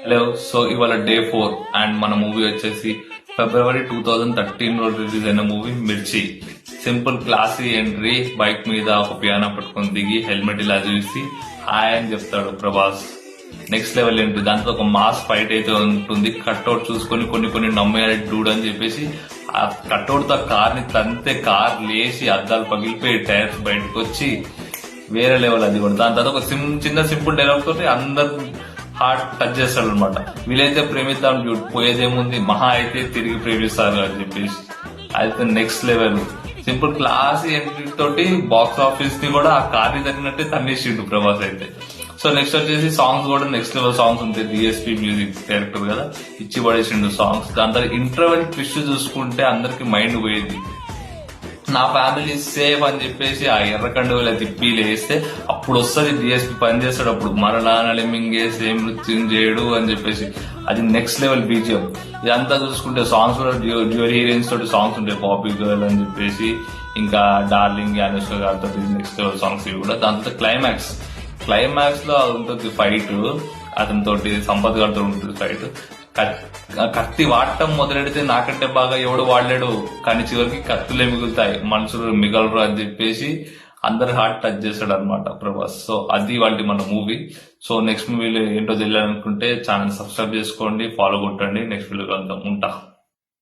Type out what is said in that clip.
Hello, so ఇవాళ day 4 and మన movie వచ్చేసి February 2013 లో రిలీజ్ అయిన మూవీ మిర్చి. సింపుల్ క్లాసీ ఎంట్రీ, బైక్ మీద ఒక పియానో పట్టుకొని దిగి హెల్మెట్ ఇలా చూసి హాయ్ అని చెప్తాడు ప్రభాస్. నెక్స్ట్ లెవెల్ ఏంటి, దాంతో ఒక మాస్ ఫైట్ అయితే ఉంటుంది. కట్అవుట్ చూసుకొని కొన్ని నమ్మేయాలి డూడ్ అని చెప్పేసి ఆ కట్అవుట్ తో కార్ ని తంతే కార్ లేచి అద్దాలు పగిలిపోయి టైర్స్ బయటకు వచ్చి వేరే లెవెల్ అది కూడా. దాని తర్వాత ఒక చిన్న సింపుల్ డైలాగ్ తోటి అందరు హార్ట్ టచ్ చేస్తాడు అనమాట. వీలైతే ప్రేమిద్దాం డ్యూట్, పోయేదేముంది, మహా అయితే తిరిగి ప్రేమిస్తారు అని చెప్పేసి అయితే next level. Simple class entry తోటి బాక్స్ ఆఫీస్ ని కూడా ఆ కార్ని తగ్గినట్టే తన్నేసిండు ప్రభాస్ అయితే. సో నెక్స్ట్ వచ్చేసి సాంగ్స్ కూడా నెక్స్ట్ లెవెల్ సాంగ్స్ ఉంటాయి. డిఎస్పీ మ్యూజిక్ డైరెక్టర్ కదా, ఇచ్చి పడేసిండు సాంగ్స్. దాని తర్వాత ఇంటర్వెల్ ట్విస్ట్ చూసుకుంటే అందరికి మైండ్ పోయేది. నా ఫ్యామిలీ సేఫ్ అని చెప్పేసి ఆ ఎర్రకండువల తిప్పి లేస్తే అప్పుడు వస్తుంది డిఎస్పీ పని చేస్తాడు. అప్పుడు మరణాలని మింగేసి ఏం నృత్యం చేయడు అని చెప్పేసి అది నెక్స్ట్ లెవెల్ బీజిఎం. ఇదంతా చూసుకుంటే సాంగ్స్ కూడా డ్యూయల్ హీరోయిన్స్ తోటి సాంగ్స్ ఉంటాయి, పాపీ గర్ల్ అని చెప్పేసి, ఇంకా డార్లింగ్ అనుష్క గారితో నెక్స్ట్ లెవెల్ సాంగ్స్ ఇవి కూడా. దాంతో క్లైమాక్స్ లో ఉంటుంది ఫైట్, అతనితోటి సంపత్ గారితో ఉంటుంది ఫైట్. కత్తి వాడటం మొదలెడితే నాకంటే బాగా ఎవడు వాడలేడు, కానీ చివరికి కత్తులే మిగులుతాయి, మనుషులు మిగలరు అని చెప్పేసి అందరు హార్ట్ టచ్ చేశాడు అనమాట ప్రభాస్. సో అది వాళ్ళ మన మూవీ. సో నెక్స్ట్ మూవీలో ఏంటో తెలియాలనుకుంటే ఛానల్ సబ్స్క్రైబ్ చేసుకోండి, ఫాలో కొట్టండి. నెక్స్ట్ వీడియోలో ఉంటా.